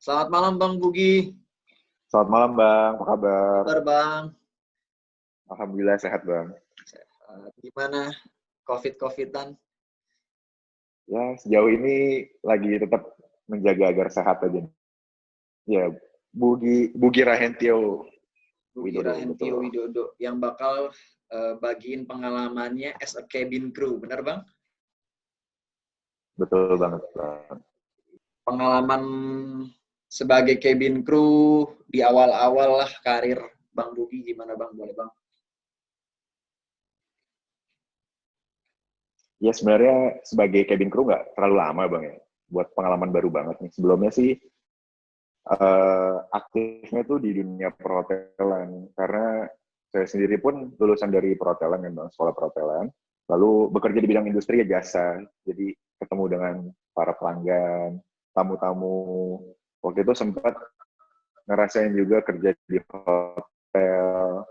Selamat malam Bang Bugi. Selamat malam Bang, apa kabar? Kabar Bang? Alhamdulillah sehat Bang. Gimana COVID-an? Ya sejauh ini lagi tetap menjaga agar sehat aja. Ya Bugi Rahentio Bugi Widodo, Rahentio betul. Widodo yang bakal bagiin pengalamannya as a cabin crew, benar Bang? Betul banget Bang. Pengalaman sebagai cabin crew di awal-awal lah karir Bang Bugi gimana Bang? Boleh Bang? Ya sebenarnya sebagai cabin crew nggak terlalu lama Bang ya. Buat pengalaman baru banget nih. Sebelumnya sih aktifnya tuh di dunia perhotelan. Karena saya sendiri pun lulusan dari perhotelan kan Bang, sekolah perhotelan. Lalu bekerja di bidang industri ya jasa. Jadi ketemu dengan para pelanggan, tamu-tamu. Waktu itu sempat ngerasain juga kerja di hotel.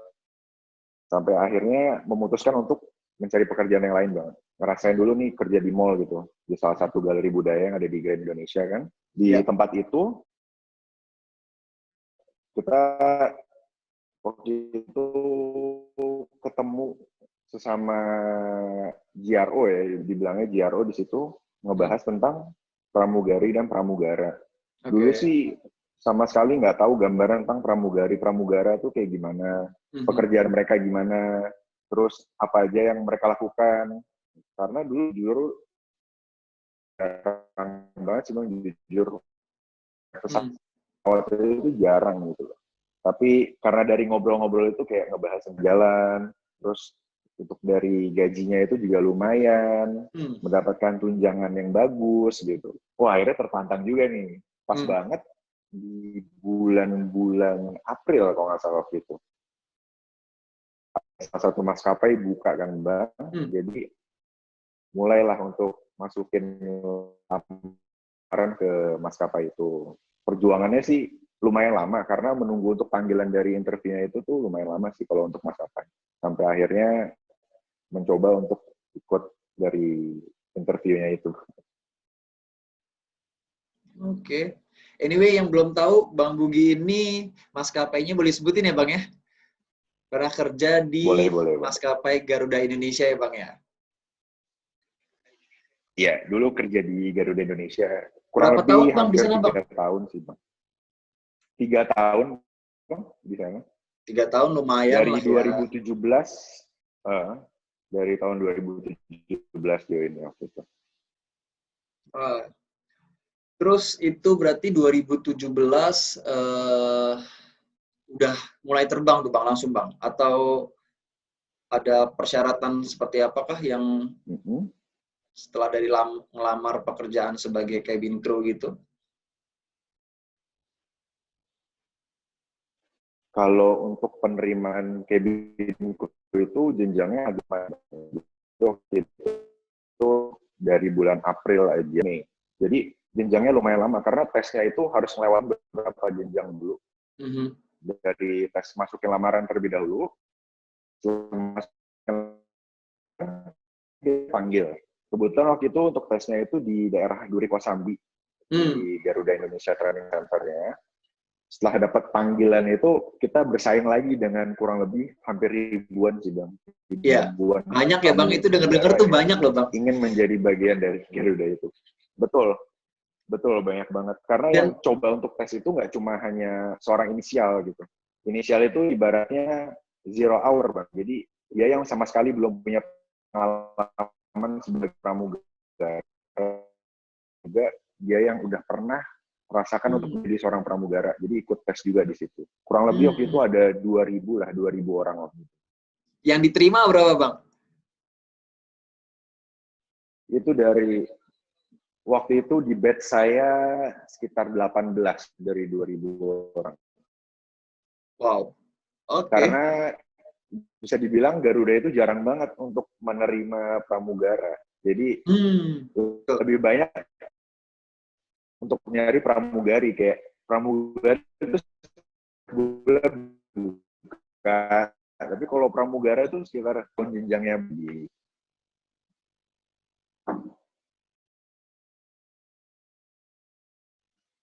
Sampai akhirnya memutuskan untuk mencari pekerjaan yang lain Bang. Ngerasain dulu nih kerja di mall gitu. Di salah satu galeri budaya yang ada di Grand Indonesia kan. Di Ya. tempat itu kita waktu itu ketemu sesama GRO ya, dibilangnya GRO di situ ngebahas tentang pramugari dan pramugara. Dulu sih sama sekali nggak tahu gambaran tentang pramugari, pramugara tuh kayak gimana, pekerjaan mereka gimana, terus apa aja yang mereka lakukan. Karena dulu jujur jarang banget sih Bang, jujur pesawat itu jarang gitu. Tapi karena dari ngobrol-ngobrol itu kayak ngebahas jalan, terus untuk dari gajinya itu juga lumayan, mendapatkan tunjangan yang bagus gitu. Wah akhirnya tertantang juga nih, pas banget di bulan-bulan April kalau nggak salah waktu itu. Salah satu maskapai buka kan Bang, jadi mulailah untuk masukin lamaran ke maskapai itu. Perjuangannya sih lumayan lama karena menunggu untuk panggilan dari interviewnya itu tuh lumayan lama sih kalau untuk maskapai. Sampai akhirnya mencoba untuk ikut dari interviewnya itu. Oke. Anyway, yang belum tahu Bang Bugi ini maskapainya boleh sebutin ya Bang ya? Pernah kerja di Boleh. maskapai Garuda Indonesia ya Bang ya? Iya, dulu kerja di Garuda Indonesia. Kurang Berapa tahun lebih Bang di hampir sana 3 Bang? tahun sih Bang. 3 tahun Bang di sana. 3 tahun lumayan Dari lah ya. 2017, dari tahun 2017 join waktu itu. Terus itu berarti 2017 udah mulai terbang tuh Bang langsung Bang? Atau ada persyaratan seperti apakah yang setelah dari ngelamar pekerjaan sebagai cabin crew gitu? Kalau untuk penerimaan cabin crew itu jenjangnya agak panjang. Itu dari bulan April aja nih. Jadi jenjangnya lumayan lama karena tesnya itu harus melewati beberapa jenjang dulu. Dari tes masukin lamaran terlebih dahulu, dipanggil. Kebetulan waktu itu untuk tesnya itu di daerah Duri Kosambi, di Garuda Indonesia Training Center-nya. Setelah dapat panggilan itu, kita bersaing lagi dengan kurang lebih hampir ribuan sih Bang. Iya, banyak ya Bang, itu denger-denger tuh banyak loh Bang. Ingin menjadi bagian dari Garuda itu. Betul, banyak banget. Karena yang coba untuk tes itu nggak cuma hanya seorang inisial gitu. Inisial itu ibaratnya 0 hour Bang. Jadi dia yang sama sekali belum punya pengalaman sebagai pramugara. Juga dia yang udah pernah merasakan untuk menjadi seorang pramugara. Jadi ikut tes juga di situ. Kurang lebih waktu itu ada 2.000 orang waktu itu. Yang diterima berapa Bang? Itu dari waktu itu di batch saya sekitar 18 dari 2.000 orang. Wow. Oke. Karena bisa dibilang Garuda itu jarang banget untuk menerima pramugara. Jadi lebih banyak untuk nyari pramugari, kayak pramugari itu bulan buka. Tapi kalau pramugara itu sekitar jenjangnya di.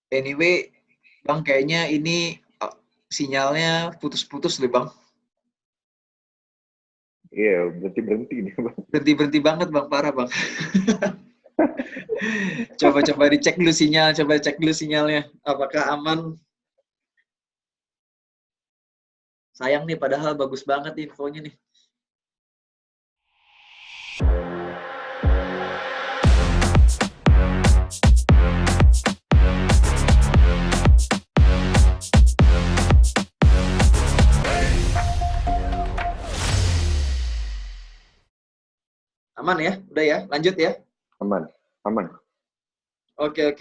Anyway, Bang, kayaknya ini sinyalnya putus-putus deh, Bang. Iya, berhenti nih, Bang. Berhenti banget, Bang, parah, Bang. Coba dicek dulu sinyal, coba cek dulu sinyalnya. Apakah aman? Sayang nih, padahal bagus banget infonya nih. Aman ya? Udah ya? Lanjut ya? Aman, aman. Oke.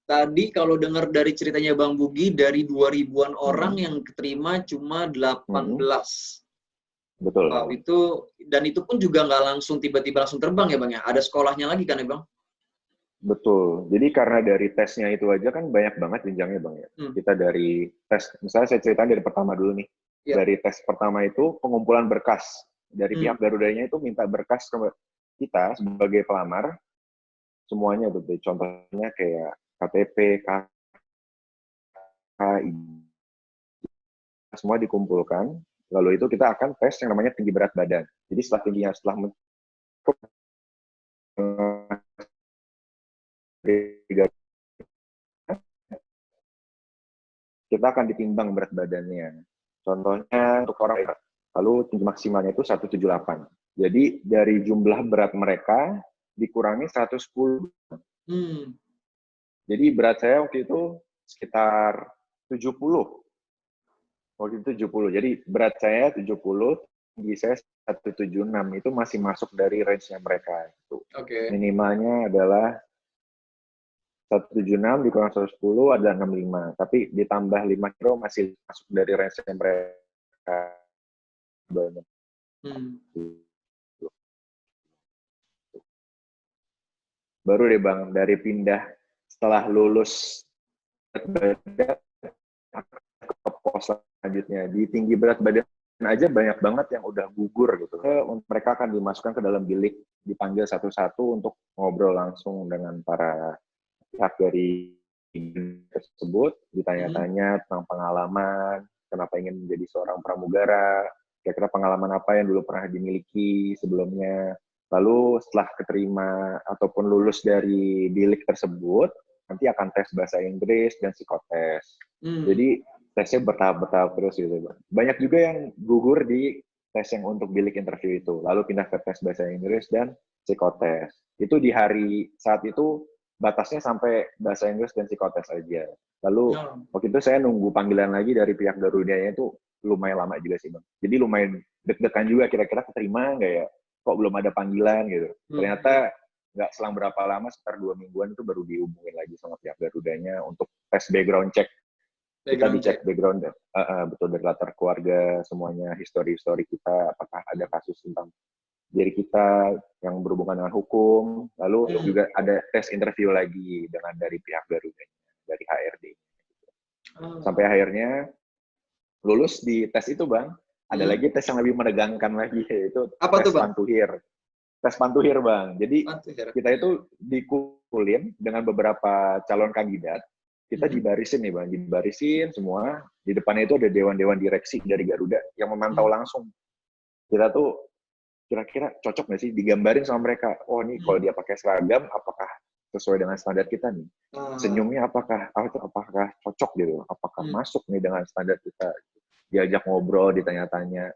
Tadi kalau dengar dari ceritanya Bang Bugi, dari 2000-an orang yang keterima cuma 18. Betul. Wow, itu pun juga nggak langsung tiba-tiba langsung terbang ya Bang ya? Ada sekolahnya lagi kan ya Bang? Betul. Jadi karena dari tesnya itu aja kan banyak banget jenjangnya, Bang ya. Kita dari tes, misalnya saya ceritain dari pertama dulu nih. Yeah. Dari tes pertama itu pengumpulan berkas. Dari pihak Garudanya itu minta berkas ke kita sebagai pelamar. Semuanya tuh. Contohnya kayak KTP, KKI. Semua dikumpulkan. Lalu itu kita akan tes yang namanya tinggi berat badan. Jadi setelah kita akan ditimbang berat badannya. Contohnya untuk orang lalu tinggi maksimalnya itu 178. Jadi dari jumlah berat mereka dikurangi 110. Jadi berat saya waktu itu sekitar 70. Waktu itu 70. Jadi berat saya 70, tinggi saya 176. Itu masih masuk dari range-nya mereka. Itu. Okay. Minimalnya adalah 176 dikurang 110 ada 65. Tapi ditambah 5 kilo masih masuk dari range-nya mereka. Baru deh Bang, dari pindah setelah lulus ke pos selanjutnya. Di tinggi berat badan aja banyak banget yang udah gugur gitu. Mereka akan dimasukkan ke dalam bilik, dipanggil satu-satu untuk ngobrol langsung dengan para pihak dari tersebut, ditanya-tanya tentang pengalaman, kenapa ingin menjadi seorang pramugara, kira-kira pengalaman apa yang dulu pernah dimiliki sebelumnya. Lalu setelah keterima ataupun lulus dari bilik tersebut, nanti akan tes bahasa Inggris dan psikotes. Jadi tesnya bertahap-bertahap terus gitu. Banyak juga yang gugur di tes yang untuk bilik interview itu, lalu pindah ke tes bahasa Inggris dan psikotes. Itu di hari saat itu batasnya sampai bahasa Inggris dan psikotes aja. Lalu waktu itu saya nunggu panggilan lagi dari pihak Garudanya itu lumayan lama juga sih Bang. Jadi lumayan deg-degan juga kira-kira keterima nggak ya? Kok belum ada panggilan gitu. Ternyata nggak selang berapa lama, sekitar 2 mingguan itu baru dihubungin lagi sama pihak Garudanya untuk tes background check. Kita dicek background, betul dari latar keluarga, semuanya, histori-histori kita, apakah ada kasus tentang diri kita yang berhubungan dengan hukum, lalu juga ada tes interview lagi dengan dari pihak Garudanya, dari HRD. Sampai akhirnya lulus di tes itu Bang, ada lagi tes yang lebih menegangkan lagi, yaitu tes pantuhir. Tes pantuhir Bang, jadi kita itu dikumpulin dengan beberapa calon kandidat, kita dibarisin nih Bang, dibarisin semua, di depannya itu ada dewan-dewan direksi dari Garuda yang memantau langsung. Kita tuh kira-kira cocok nggak sih digambarin sama mereka, oh nih kalau dia pakai seragam apakah sesuai dengan standar kita nih, senyumnya apakah cocok gitu, apakah masuk nih dengan standar kita, diajak ngobrol, ditanya-tanya.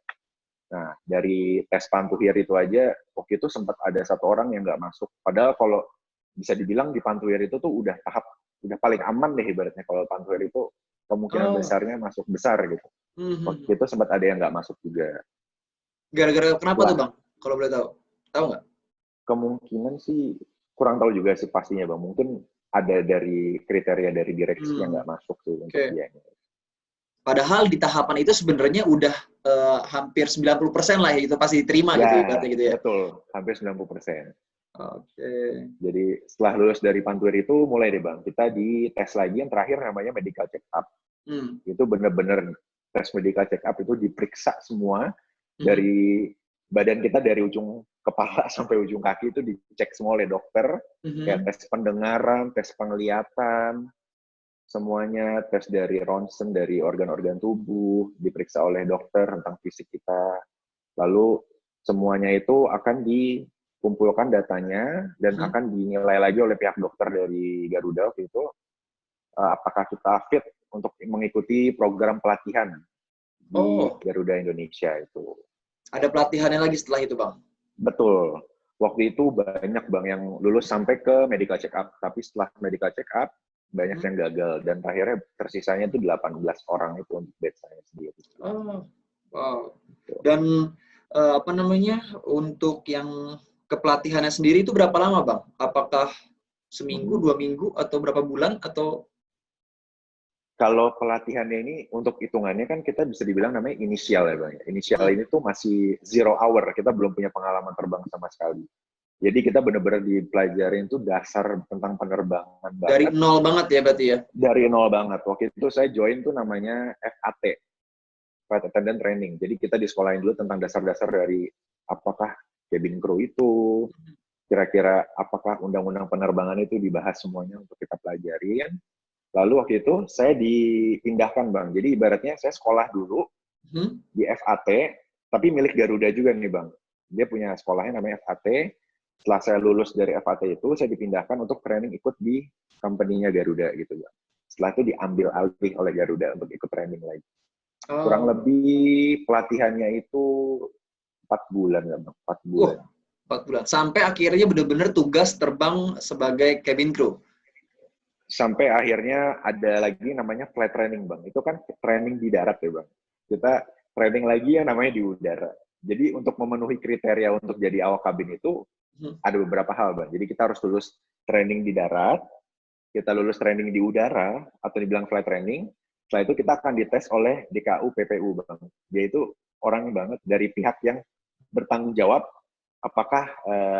Nah dari tes pantuhir itu aja waktu itu sempat ada satu orang yang nggak masuk, padahal kalau bisa dibilang di pantuhir itu tuh udah paling aman deh ibaratnya. Kalau pantuhir itu kemungkinan besarnya masuk besar gitu. Waktu itu sempat ada yang nggak masuk juga. Gara-gara kenapa tuh Bang? Kalau boleh tahu? Tahu nggak? Kemungkinan sih kurang tahu juga sih pastinya Bang. Mungkin ada dari kriteria dari direksi yang nggak masuk sih untuk dia. Padahal di tahapan itu sebenarnya udah hampir 90% lah ya, itu pasti diterima gitu ibaratnya gitu ya. Betul, hampir 90%. Oke. Jadi setelah lulus dari pantuhir itu mulai deh Bang, kita di tes lagi yang terakhir namanya medical check up. Itu bener-bener tes medical check up itu diperiksa semua dari badan kita, dari ujung kepala sampai ujung kaki itu dicek semua oleh dokter, kayak tes pendengaran, tes penglihatan, semuanya tes dari ronsen, dari organ-organ tubuh, diperiksa oleh dokter tentang fisik kita. Lalu semuanya itu akan dikumpulkan datanya dan akan dinilai lagi oleh pihak dokter dari Garuda waktu itu, apakah kita fit untuk mengikuti program pelatihan di Garuda Indonesia itu. Ada pelatihannya lagi setelah itu, Bang? Betul. Waktu itu banyak, Bang, yang lulus sampai ke medical check up. Tapi setelah medical check up, banyak yang gagal. Dan terakhirnya tersisanya itu 18 orang itu untuk batch saya sendiri. Oh, wow. Dan apa namanya, untuk yang kepelatihannya sendiri itu berapa lama, Bang? Apakah seminggu, 2 minggu, atau berapa bulan, atau? Kalau pelatihannya ini, untuk hitungannya kan kita bisa dibilang namanya inisial ya, Bang. Inisial ini tuh masih 0 hour, kita belum punya pengalaman terbang sama sekali. Jadi kita benar-benar dipelajarin tuh dasar tentang penerbangan banget. Dari nol banget ya berarti ya? Dari nol banget. Waktu itu saya join tuh namanya FAT, Flight Attendant Training. Jadi kita disekolahin dulu tentang dasar-dasar dari apakah cabin crew itu, kira-kira apakah undang-undang penerbangan itu dibahas semuanya untuk kita pelajarin. Lalu waktu itu saya dipindahkan, Bang. Jadi ibaratnya saya sekolah dulu di FAT, tapi milik Garuda juga nih, Bang. Dia punya sekolahnya namanya FAT. Setelah saya lulus dari FAT itu, saya dipindahkan untuk training ikut di company-nya Garuda gitu, Bang. Setelah itu diambil alih oleh Garuda untuk ikut training lagi. Kurang lebih pelatihannya itu 4 bulan, Bang. 4 bulan. 4 bulan. Sampai akhirnya benar-benar tugas terbang sebagai cabin crew. Sampai akhirnya ada lagi namanya flight training, Bang. Itu kan training di darat ya, Bang. Kita training lagi yang namanya di udara. Jadi untuk memenuhi kriteria untuk jadi awak kabin itu ada beberapa hal, Bang. Jadi kita harus lulus training di darat, kita lulus training di udara, atau dibilang flight training. Setelah itu kita akan dites oleh DKU PPU, Bang. Dia itu orang banget dari pihak yang bertanggung jawab apakah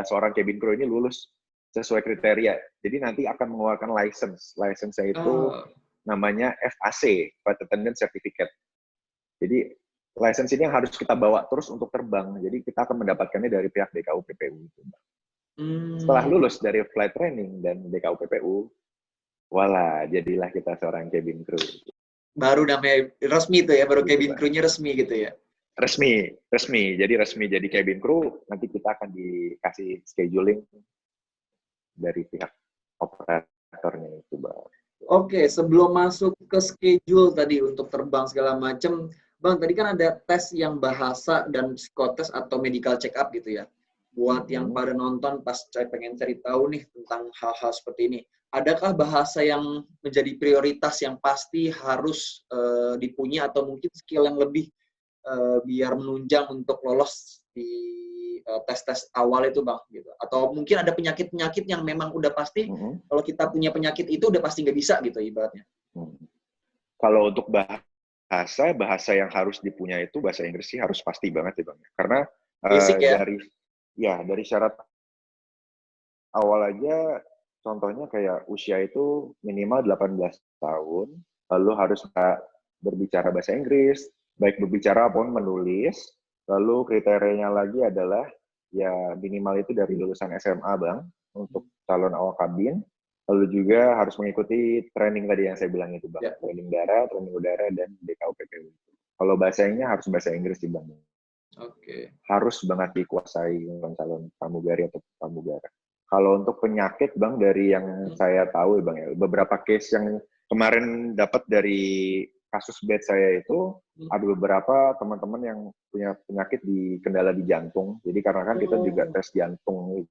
seorang cabin crew ini lulus sesuai kriteria. Jadi nanti akan mengeluarkan license. License-nya itu namanya FAC, Flight Attendant Certificate. Jadi license ini yang harus kita bawa terus untuk terbang. Jadi kita akan mendapatkannya dari pihak DKU PPU. Setelah lulus dari flight training dan DKU PPU, wala, jadilah kita seorang cabin crew. Baru namanya resmi tuh ya, baru cabin crew-nya resmi gitu ya? Resmi. Jadi resmi jadi cabin crew, nanti kita akan dikasih scheduling dari pihak operatornya itu, Bang. Oke, sebelum masuk ke schedule tadi untuk terbang segala macam, Bang, tadi kan ada tes yang bahasa dan psikotes atau medical check up gitu ya. Buat yang pada nonton pas saya pengen cari tahu nih tentang hal-hal seperti ini. Adakah bahasa yang menjadi prioritas yang pasti harus dipunya atau mungkin skill yang lebih biar menunjang untuk lolos di tes-tes awal itu, Bang, gitu. Atau mungkin ada penyakit-penyakit yang memang udah pasti kalau kita punya penyakit itu udah pasti nggak bisa gitu ibaratnya. Kalau untuk bahasa yang harus dipunya itu bahasa Inggris sih harus pasti banget ya, Bang. Karena basic ya? Dari syarat awal aja, contohnya kayak usia itu minimal 18 tahun, lalu harus berbicara bahasa Inggris, baik berbicara maupun menulis. Lalu kriterianya lagi adalah ya minimal itu dari lulusan SMA, Bang, untuk calon awak kabin. Lalu juga harus mengikuti training tadi yang saya bilang itu, Bang. Yeah. Training darat, training udara, dan DKU PPU. Kalau bahasanya harus bahasa Inggris sih, Bang. Oke. Harus banget dikuasai calon pramugari atau pramugara. Kalau untuk penyakit, Bang, dari yang saya tahu, Bang, ya, beberapa case yang kemarin dapat dari kasus batch saya itu, ada beberapa teman-teman yang punya penyakit di kendala di jantung. Jadi karena kan kita juga tes jantung.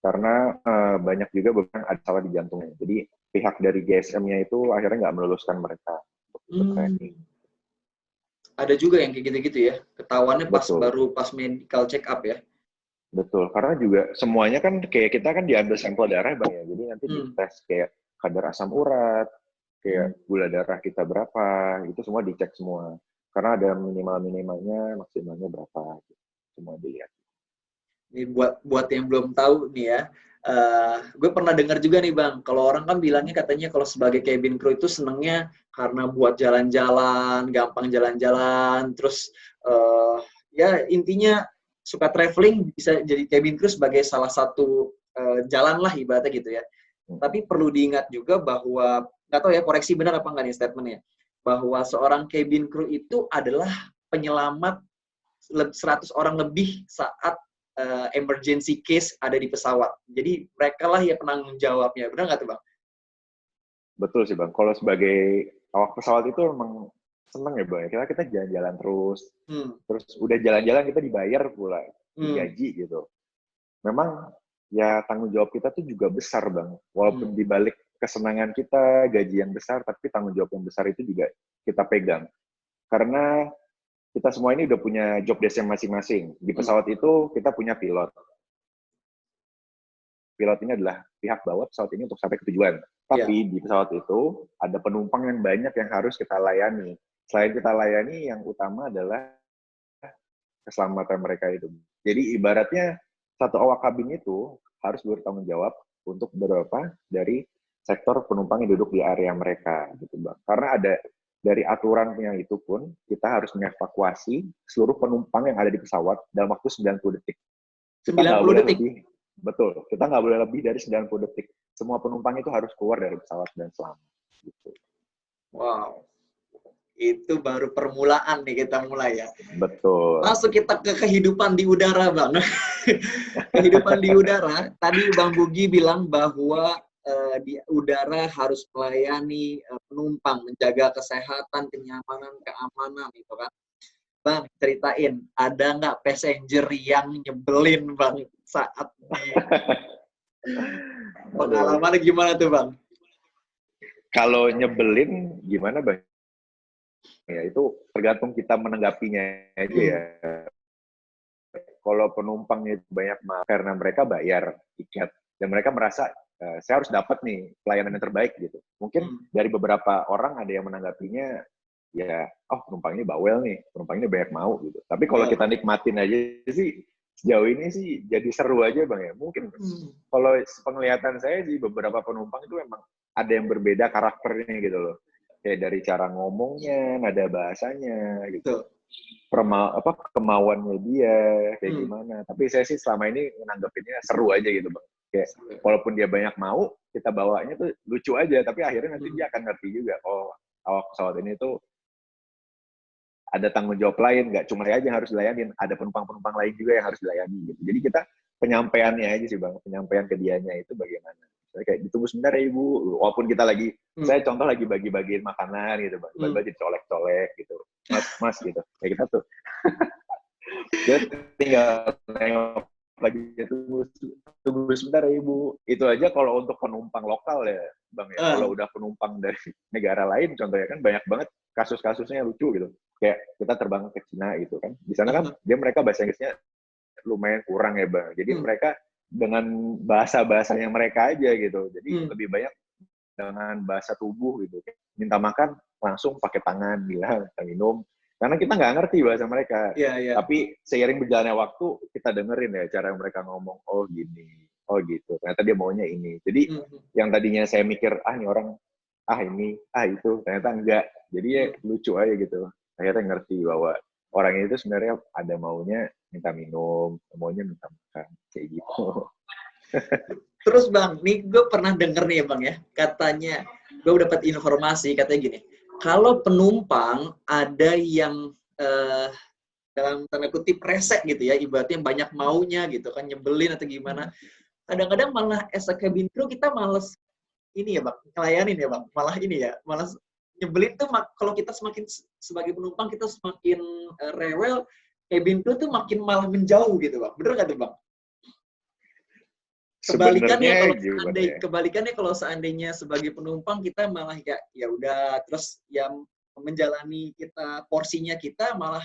Karena banyak juga beberapa ada salah di jantungnya. Jadi pihak dari GSM-nya itu akhirnya nggak meluluskan mereka untuk training. Ada juga yang kayak gitu-gitu ya? Ketahuannya baru pas medical check up ya? Betul, karena juga semuanya kan kayak kita kan diambil sampel darah, Bang, ya. Jadi nanti dites kayak kadar asam urat, kayak gula darah kita berapa, itu semua dicek semua. Karena ada minimal-minimalnya, maksimalnya berapa, semua dilihat. Ini buat yang belum tahu nih ya, gue pernah dengar juga nih, Bang, kalau orang kan bilangnya katanya kalau sebagai cabin crew itu senengnya karena buat jalan-jalan, gampang jalan-jalan, terus ya intinya suka traveling, bisa jadi cabin crew sebagai salah satu jalan lah ibaratnya gitu ya. Tapi perlu diingat juga bahwa, nggak tahu ya koreksi benar apa nggak nih statementnya, bahwa seorang cabin crew itu adalah penyelamat 100 orang lebih saat emergency case ada di pesawat. Jadi mereka lah yang penanggung jawabnya. Benar nggak tuh Bang? Betul sih Bang. Kalau sebagai awak pesawat itu emang seneng ya Bang. Kita jalan-jalan terus. Terus udah jalan-jalan kita dibayar pula. Digaji gitu. Memang ya tanggung jawab kita tuh juga besar Bang. Walaupun dibalik kesenangan kita, gaji yang besar, tapi tanggung jawab yang besar itu juga kita pegang. Karena kita semua ini udah punya job desk masing-masing. Di pesawat itu kita punya pilot. Pilot ini adalah pihak bawa pesawat ini untuk sampai ke tujuan. Tapi di pesawat itu ada penumpang yang banyak yang harus kita layani. Selain kita layani, yang utama adalah keselamatan mereka itu. Jadi ibaratnya satu awak kabin itu harus bertanggung jawab untuk beberapa dari sektor penumpang yang duduk di area mereka, gitu Bang. Karena ada dari aturannya itu pun kita harus mengevakuasi seluruh penumpang yang ada di pesawat dalam waktu 90 detik. Kita 90 detik? Betul, kita nggak boleh lebih dari 90 detik. Semua penumpang itu harus keluar dari pesawat dan selamat. Gitu. Wow. Itu baru permulaan nih kita mulai ya. Betul. Masuk kita ke kehidupan di udara, Bang. Kehidupan di udara, tadi Bang Bugi bilang bahwa di udara harus melayani penumpang, menjaga kesehatan, kenyamanan, keamanan, gitu kan. Bang, ceritain, ada nggak passenger yang nyebelin, Bang, saat di pengalaman gimana tuh, Bang? Kalau nyebelin, gimana, Bang? Ya, itu tergantung kita menanggapinya aja ya. Kalau penumpangnya banyak karena mereka bayar tiket, dan mereka merasa, saya harus dapat nih pelayanan yang terbaik gitu. Mungkin dari beberapa orang ada yang menanggapinya, ya, oh penumpang ini bawel nih, penumpang ini banyak mau gitu. Tapi kalau kita nikmatin aja sih, sejauh ini sih jadi seru aja Bang ya. Mungkin kalau penglihatan saya sih beberapa penumpang itu memang ada yang berbeda karakternya gitu loh. Kayak dari cara ngomongnya, nada bahasanya gitu. Kemauannya dia kayak gimana. Tapi saya sih selama ini menanggapinnya seru aja gitu Bang. Kayak walaupun dia banyak mau, kita bawanya tuh lucu aja, tapi akhirnya nanti dia akan ngerti juga, oh awak pesawat ini tuh ada tanggung jawab lain, nggak cuma saya aja yang harus dilayanin, ada penumpang-penumpang lain juga yang harus dilayani gitu. Jadi kita penyampaiannya aja sih Bang, penyampaian ke dianya itu bagaimana. Saya kayak ditunggu sebentar ya Ibu, walaupun kita lagi, saya contoh lagi bagi-bagiin makanan gitu Bang, bagi colek-colek gitu, mas gitu, kayak kita tuh. Dia tinggal nengok lagi, tunggu sebentar ya Ibu. Itu aja kalau untuk penumpang lokal ya Bang ya, kalau udah penumpang dari negara lain contohnya kan banyak banget kasus-kasusnya lucu gitu. Kayak kita terbang ke Cina gitu kan, di sana kan mereka bahasa Inggrisnya lumayan kurang ya Bang, jadi mereka dengan bahasa-bahasanya mereka aja gitu, jadi lebih banyak dengan bahasa tubuh gitu, minta makan langsung pakai tangan, bilang minta minum, karena kita nggak ngerti bahasa mereka. Tapi seiring berjalannya waktu kita dengerin ya cara mereka ngomong, oh gini, oh gitu, ternyata dia maunya ini. Jadi yang tadinya saya mikir ini orang ini itu, ternyata enggak, jadi ya lucu aja gitu. Akhirnya ngerti bahwa orang itu sebenarnya ada maunya minta minum, maunya minta makan, kayak gitu. Terus Bang, nih gue pernah denger nih Bang ya, katanya, gue dapat informasi katanya gini, kalau penumpang ada yang dalam tanda kutip resek gitu ya, ibaratnya banyak maunya gitu kan, nyebelin atau gimana, kadang-kadang malah as a cabin crew kita males ini ya Bang, ngelayanin ya Bang, malah ini ya, malah nyebelin tuh kalau kita semakin sebagai penumpang kita semakin rewel, cabin crew tuh makin malah menjauh gitu Bang. Bener nggak tuh Bang? Kebalikannya kalau seandainya sebagai penumpang kita malah ya udah terus yang menjalani kita porsinya kita malah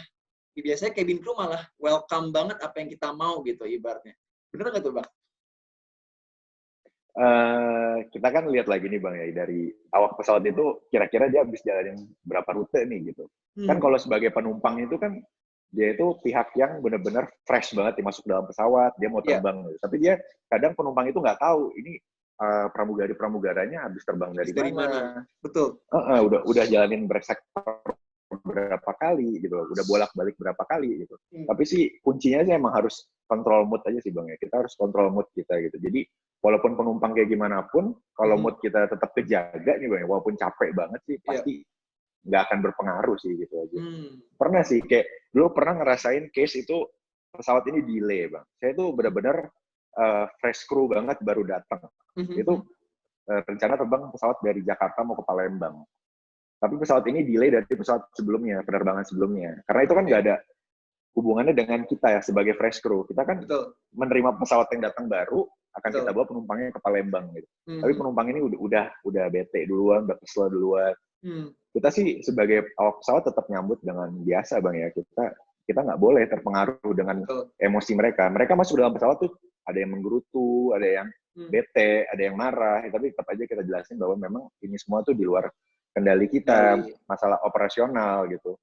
biasanya cabin crew malah welcome banget apa yang kita mau gitu ibaratnya. Bener nggak tuh Bang? Kita kan lihat lagi nih Bang ya, dari awak pesawat itu kira-kira dia habis jalanin berapa rute nih gitu. Kan kalau sebagai penumpang itu kan dia itu pihak yang benar-benar fresh banget masuk dalam pesawat, dia mau terbang gitu. Tapi dia kadang penumpang itu nggak tahu ini pramugari-pramugaranya habis terbang dari mana. Betul. Udah jalanin bersektor berapa kali gitu loh, udah bolak-balik berapa kali gitu. Tapi sih kuncinya sih emang harus kontrol mood aja sih Bang ya. Kita harus kontrol mood kita gitu. Jadi walaupun penumpang kayak gimana pun, kalau mood kita tetap kejaga nih Bang ya, walaupun capek banget sih pasti nggak akan berpengaruh sih gitu aja. Pernah sih kayak dulu pernah ngerasain case itu pesawat ini delay Bang. Saya tuh benar-benar fresh crew banget baru datang. Itu rencana terbang pesawat dari Jakarta mau ke Palembang. Tapi pesawat ini delay dari pesawat sebelumnya, penerbangan sebelumnya. Karena itu kan nggak ada hubungannya dengan kita ya sebagai fresh crew. Kita kan menerima pesawat yang datang baru, akan kita bawa penumpangnya ke Palembang gitu. Tapi penumpang ini udah bete duluan, udah kesel duluan. Kita sih sebagai awak pesawat tetap nyambut dengan biasa Bang ya. Kita nggak boleh terpengaruh dengan emosi mereka. Mereka masuk dalam pesawat tuh ada yang menggerutu, ada yang bete, ada yang marah, tapi tetap aja kita jelasin bahwa memang ini semua tuh di luar kendali kita, masalah operasional gitu.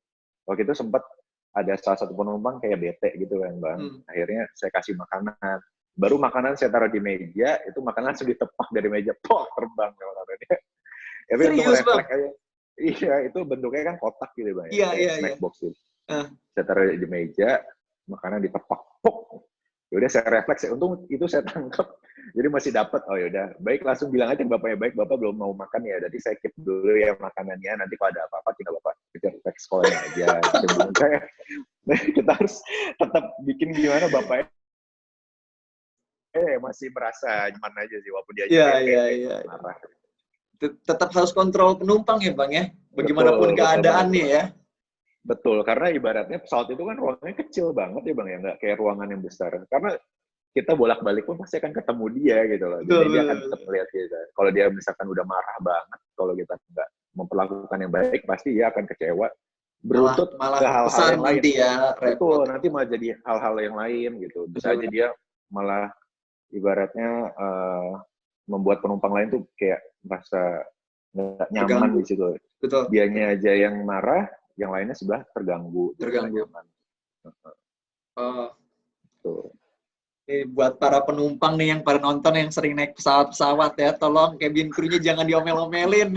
Waktu itu sempat ada salah satu penumpang kayak bete gitu kan Bang. Akhirnya saya kasih makanan. Baru makanan saya taruh di meja, itu makanan langsung ditepak dari meja, terbang dia. Tapi untuk refleks aja. Iya, itu bentuknya kan kotak gitu Bang ya, kayak snack box gitu. Saya taruh di meja, makanan ditepak, Yaudah saya refleks, untung itu saya tangkap, jadi masih dapat. Oh yaudah, baik langsung bilang aja bapaknya, baik bapak belum mau makan ya, jadi saya keep dulu ya makanannya, nanti kalau ada apa-apa tinggal bapak refleks sekolahnya aja. Kita harus tetap bikin gimana bapaknya masih merasa nyaman aja sih, walaupun dia marah. Tetap harus kontrol penumpang ya Bang ya, bagaimanapun keadaannya ya. Betul, karena ibaratnya pesawat itu kan ruangannya kecil banget ya Bang ya, nggak kayak ruangan yang besar. Karena kita bolak-balik pun pasti akan ketemu dia gitu loh. Jadi dia akan tetap melihat kita. Kalau dia misalkan udah marah banget, kalau kita nggak memperlakukan yang baik, pasti dia akan kecewa. Beruntut malah ke hal-hal yang lain. Nanti ya, betul, nanti malah jadi hal-hal yang lain gitu. Bisa aja dia malah ibaratnya membuat penumpang lain tuh kayak merasa nggak nyaman di situ. Betul. Dianya aja yang marah, yang lainnya sebelah terganggu. Tuh. Buat para penumpang nih yang pada nonton yang sering naik pesawat ya, tolong cabin crew-nya jangan diomel-omelin.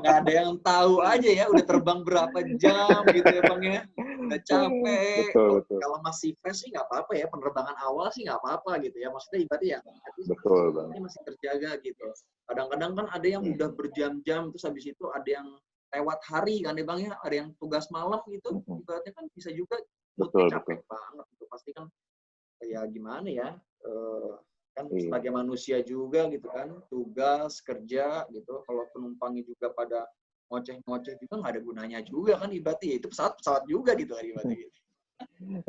Nggak ada yang tahu aja ya, udah terbang berapa jam gitu ya Bang ya. Udah capek. Betul. Kalau masih fresh sih nggak apa-apa ya, penerbangan awal sih nggak apa-apa gitu ya. Maksudnya ibaratnya ya, betul Bang. Ini masih terjaga gitu. Kadang-kadang kan ada yang udah berjam-jam, terus habis itu ada yang lewat hari kan ya Bang ya, ada yang tugas malam gitu. Ibaratnya kan bisa juga capek banget gitu. Pasti kan ya gimana ya, kan sebagai manusia juga gitu kan, tugas, kerja gitu, kalau penumpangnya juga pada ngoceh-ngoceh juga nggak ada gunanya juga kan, ibaratnya itu pesawat juga gitu kan ibaratnya gitu.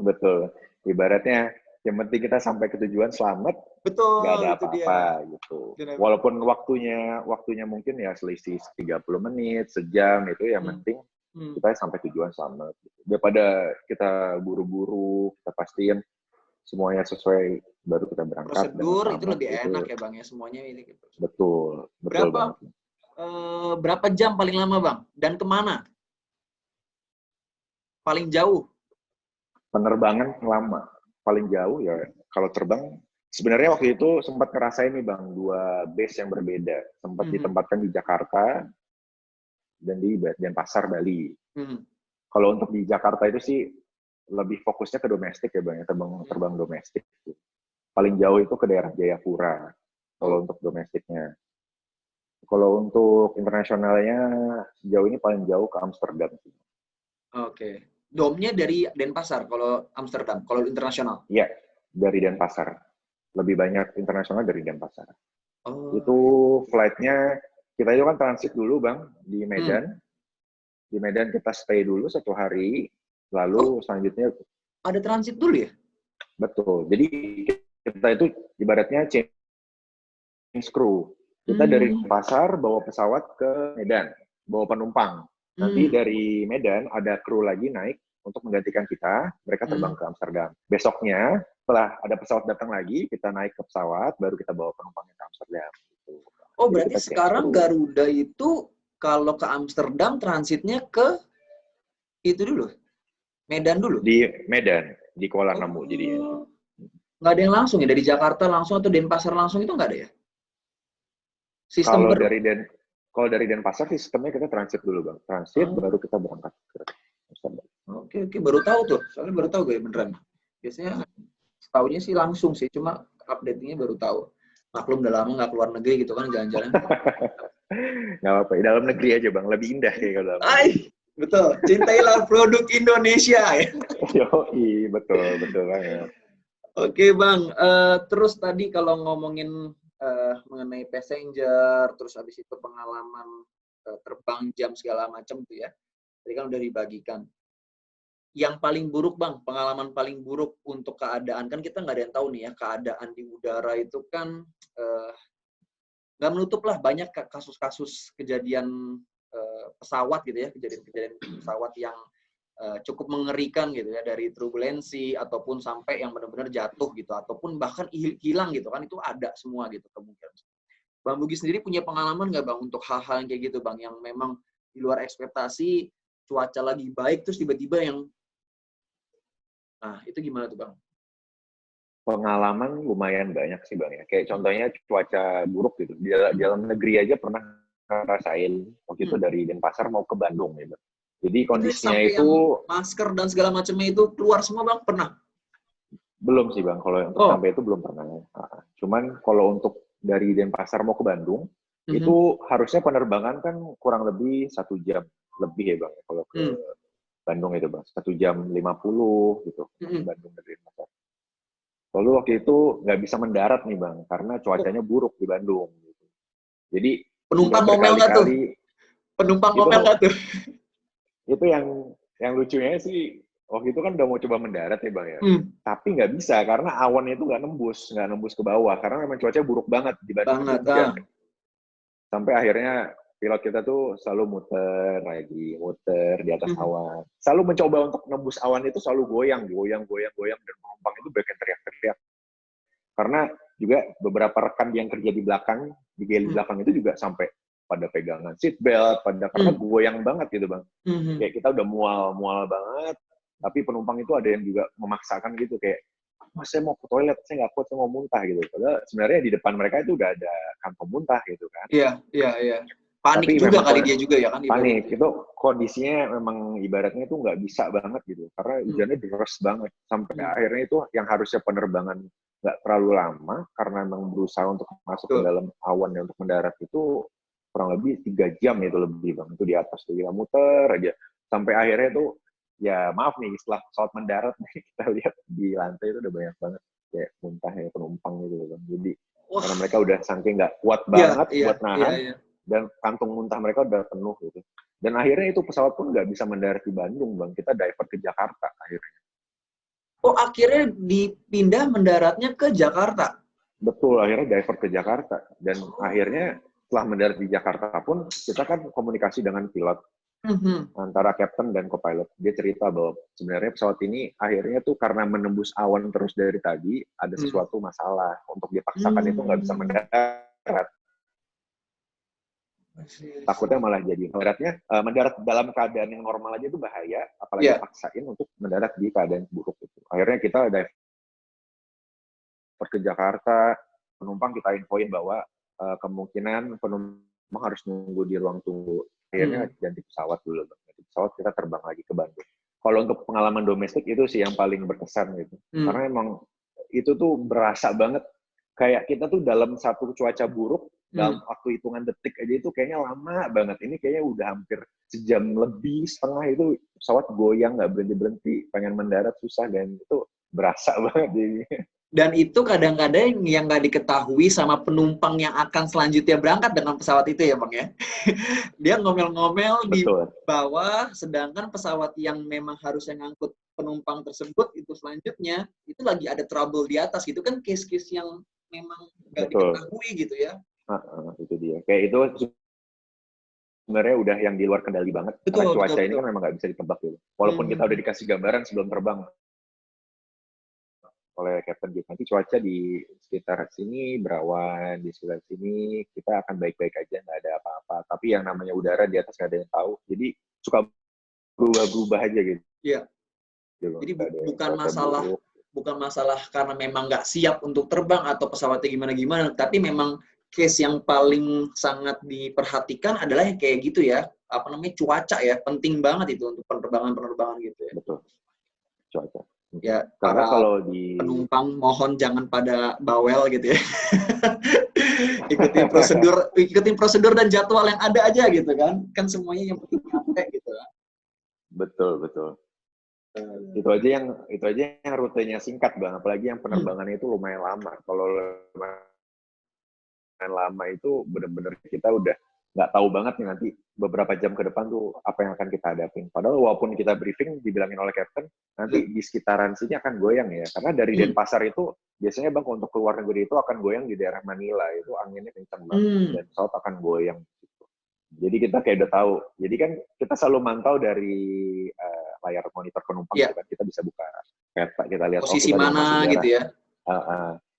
Betul, ibaratnya yang penting kita sampai ke tujuan selamat, nggak ada apa-apa gitu. Walaupun waktunya mungkin ya selisih 30 menit, sejam itu yang penting kita sampai tujuan selamat. Gitu. Daripada kita buru-buru, kita pastiin semuanya sesuai baru kita berangkat. Prosedur itu lebih enak ya Bang ya, semuanya ini gitu. Betul berapa jam paling lama Bang? Dan kemana? Paling jauh? Penerbangan lama. Paling jauh ya kalau terbang, sebenarnya waktu itu sempat ngerasain nih Bang, 2 base yang berbeda. Sempat ditempatkan di Jakarta dan di Denpasar, Bali. Kalau untuk di Jakarta itu sih lebih fokusnya ke domestik ya Bang, ya, terbang domestik. Paling jauh itu ke daerah Jayapura, kalau untuk domestiknya. Kalau untuk internasionalnya, sejauh ini paling jauh ke Amsterdam. Oke. Domnya dari Denpasar, kalau Amsterdam, kalau internasional? Iya, dari Denpasar. Lebih banyak internasional dari Denpasar. Itu flight-nya, kita itu kan transit dulu Bang, di Medan. Di Medan kita stay dulu 1 hari, lalu selanjutnya ada transit dulu ya? Betul. Jadi kita itu ibaratnya change crew. Kita dari pasar bawa pesawat ke Medan, bawa penumpang. Nanti dari Medan ada kru lagi naik untuk menggantikan kita, mereka terbang ke Amsterdam. Besoknya setelah ada pesawat datang lagi, kita naik ke pesawat, baru kita bawa penumpangnya ke Amsterdam. Gitu. Oh, berarti sekarang Garuda itu kalau ke Amsterdam transitnya ke itu dulu? Medan dulu? Di Medan, di Kuala Namu jadinya. Nggak ada yang langsung ya? Dari Jakarta langsung atau Denpasar langsung itu nggak ada ya? Sistem Kalau dari Denpasar sih sistemnya kita transit dulu Bang. Transit baru kita berangkat ke Amsterdam. Oke, baru tahu tuh. Soalnya baru tahu gue beneran. Biasanya setahunya sih langsung sih, cuma update-nya baru tahu. Maklum udah lama nggak keluar negeri gitu kan, jalan-jalan. Nggak apa-apa, dalam negeri aja Bang, lebih indah kayak kalau dalam negeri. Ay, betul. Cintailah produk Indonesia ya. Yoi, betul banget. Oke Bang, terus tadi kalau ngomongin mengenai passenger, terus habis itu pengalaman terbang jam segala macam tuh ya, tadi kan udah dibagikan. Yang paling buruk Bang, pengalaman paling buruk untuk keadaan, kan kita nggak ada yang tahu nih ya, keadaan di udara itu kan nggak menutup lah banyak kasus-kasus kejadian pesawat gitu ya, kejadian-kejadian pesawat yang cukup mengerikan gitu ya, dari turbulensi ataupun sampai yang benar-benar jatuh gitu, ataupun bahkan hilang gitu kan, itu ada semua gitu kemungkinan. Bang Bugi sendiri punya pengalaman nggak Bang untuk hal-hal yang kayak gitu Bang, yang memang di luar ekspektasi, cuaca lagi baik terus tiba-tiba yang, nah itu gimana tuh Bang? Pengalaman lumayan banyak sih Bang ya. Kayak contohnya cuaca buruk gitu. Di dalam negeri aja pernah ngerasain waktu itu dari Denpasar mau ke Bandung gitu. Jadi kondisinya itu masker dan segala macamnya itu keluar semua Bang, pernah? Belum sih Bang, kalau untuk sampai itu belum pernah. Cuman kalau untuk dari Denpasar mau ke Bandung, itu harusnya penerbangan kan kurang lebih 1 jam lebih ya Bang, kalau ke Bandung itu Bang, 1 jam 50 gitu, Bandung dari Denpasar. Lalu waktu itu nggak bisa mendarat nih Bang, karena cuacanya buruk di Bandung. Gitu. Jadi penumpang ngomel nggak tuh? Penumpang ngomel nggak tuh? Itu yang lucunya sih, waktu itu kan udah mau coba mendarat ya Bang ya, tapi nggak bisa karena awannya itu nggak nembus ke bawah, karena memang cuacanya buruk banget di Bandung. Sampai akhirnya pilot kita tuh selalu muter di atas awan. Selalu mencoba untuk nembus awan itu, selalu goyang, dan penumpang itu banyak teriak-teriak. Karena juga beberapa rekan yang kerja di belakang, di galley belakang itu juga sampai pada pegangan seat belt, karena goyang banget gitu Bang. Kayak kita udah mual banget, tapi penumpang itu ada yang juga memaksakan gitu, kayak, Mas saya mau ke toilet, saya nggak kuat, saya mau muntah gitu. Padahal sebenarnya di depan mereka itu udah ada kantong muntah gitu kan. Iya. Panik tapi juga kali dia juga ya kan? Panik, itu kondisinya memang ibaratnya itu nggak bisa banget gitu. Karena hujannya deras banget. Sampai akhirnya itu yang harusnya penerbangan nggak terlalu lama, karena memang berusaha untuk masuk ke dalam awan yang untuk mendarat itu kurang lebih 3 jam itu lebih Bang. Itu di atas tuh, kita muter aja. Sampai akhirnya tuh, ya maaf nih, setelah pesawat mendarat kita lihat di lantai itu udah banyak banget kayak muntah ya penumpang gitu Bang. Jadi karena mereka udah saking nggak kuat banget buat nahan, dan kantung muntah mereka udah penuh gitu. Dan akhirnya itu pesawat pun nggak bisa mendarat di Bandung Bang, kita divert ke Jakarta akhirnya. Oh akhirnya dipindah mendaratnya ke Jakarta? Betul, akhirnya divert ke Jakarta. Dan akhirnya setelah mendarat di Jakarta pun, kita kan komunikasi dengan pilot. Antara captain dan co-pilot. Dia cerita bahwa sebenarnya pesawat ini akhirnya tuh karena menembus awan terus dari tadi, ada sesuatu masalah. Untuk dipaksakan itu nggak bisa mendarat. Takutnya malah jadi mendarat dalam keadaan yang normal aja itu bahaya, apalagi paksain untuk mendarat di keadaan buruk itu. Akhirnya kita divert ke Jakarta, penumpang kita infoin bahwa kemungkinan penumpang harus nunggu di ruang tunggu. Akhirnya ganti pesawat dulu, ganti pesawat, kita terbang lagi ke Bandung. Kalau untuk pengalaman domestik itu sih yang paling berkesan gitu, karena emang itu tuh berasa banget, kayak kita tuh dalam satu cuaca buruk, dalam waktu hitungan detik aja itu kayaknya lama banget. Ini kayaknya udah hampir sejam lebih, setengah itu pesawat goyang nggak berhenti, pengen mendarat susah, dan itu berasa banget jadi. Dan itu kadang-kadang yang nggak diketahui sama penumpang yang akan selanjutnya berangkat dengan pesawat itu ya Bang ya. Dia ngomel-ngomel di bawah, sedangkan pesawat yang memang harusnya ngangkut penumpang tersebut itu selanjutnya, itu lagi ada trouble di atas gitu kan, case-case yang memang nggak diketahui gitu ya. Itu dia. Kayak itu sebenarnya udah yang di luar kendali banget. Karena cuaca ini kan memang nggak bisa ditebak gitu. Walaupun kita udah dikasih gambaran sebelum terbang oleh Captain Jeep, nanti cuaca di sekitar sini berawan, di sekitar sini kita akan baik-baik aja, nggak ada apa-apa. Tapi yang namanya udara di atas nggak ada yang tahu, jadi suka berubah-berubah aja gitu. Iya. Jadi bukan masalah karena memang nggak siap untuk terbang atau pesawatnya gimana-gimana, tapi memang case yang paling sangat diperhatikan adalah yang kayak gitu ya, apa namanya, cuaca ya, penting banget itu untuk penerbangan-penerbangan gitu ya. Betul, cuaca. Ya, Karena para kalau di penumpang mohon jangan pada bawel gitu ya. ikutin prosedur dan jadwal yang ada aja gitu kan. Kan semuanya yang penting nyampe gitu kan. betul, betul. Itu aja yang rutenya singkat Bang, apalagi yang penerbangannya itu lumayan lama. Kalau lumayan lama itu benar-benar kita udah nggak tahu banget nih nanti beberapa jam ke depan tuh apa yang akan kita hadapin. Padahal walaupun kita briefing dibilangin oleh captain nanti di sekitaran sini akan goyang ya. Karena dari Denpasar itu biasanya Bang untuk keluar negeri itu akan goyang di daerah Manila, itu anginnya kencang banget dan pesawat akan goyang. Jadi kita kayak udah tahu. Jadi kan kita selalu mantau dari layar monitor penumpang, gitu kan. Kita bisa buka peta, kita lihat posisi mana gitu ya.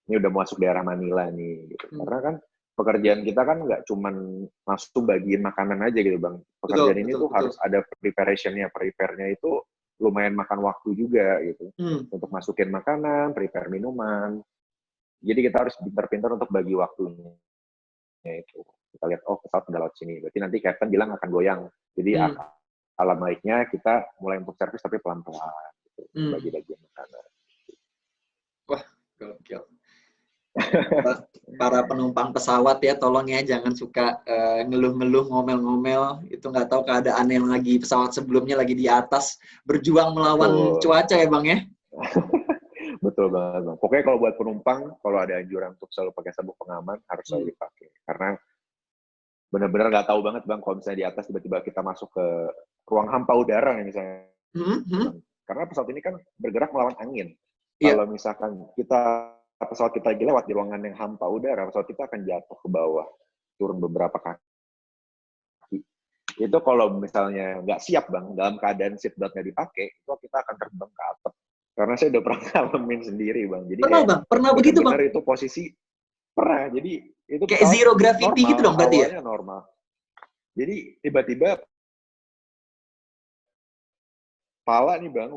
Ini udah masuk daerah Manila nih. Gitu. Karena kan pekerjaan kita kan nggak cuman masuk bagian makanan aja gitu Bang. Pekerjaan ini tuh harus ada preparation-nya. Prepare-nya itu lumayan makan waktu juga gitu. Untuk masukin makanan, prepare minuman. Jadi kita harus pintar-pintar untuk bagi waktunya. Itu kita lihat pesawat udah lewat sini, berarti nanti captain bilang akan goyang, jadi alam baiknya kita mulai untuk servis tapi pelan-pelan gitu, bagi-bagi makanan. Wah, gokil. Para penumpang pesawat ya, tolong ya jangan suka ngeluh-ngeluh, ngomel-ngomel, itu nggak tahu keadaan yang lagi pesawat sebelumnya lagi di atas berjuang melawan cuaca ya Bang ya. Betul banget Bang. Pokoknya kalau buat penumpang, kalau ada anjuran untuk selalu pakai sabuk pengaman, harus selalu dipakai. Karena benar-benar nggak tahu banget Bang, kalau misalnya di atas tiba-tiba kita masuk ke ruang hampa udara nih misalnya. Karena pesawat ini kan bergerak melawan angin. Kalau misalkan pesawat kita lagi lewat di ruangan yang hampa udara, pesawat kita akan jatuh ke bawah, turun beberapa kaki. Itu kalau misalnya nggak siap Bang, dalam keadaan seatbelt-nya dipakai, itu kita akan terbang ke atap. Karena saya udah pernah ngalamin sendiri Bang. Jadi pernah Bang? Pernah begitu Bang? Itu posisi pernah. Jadi itu kayak zero gravity gitu dong berarti awalnya normal. Jadi tiba-tiba pala nih Bang,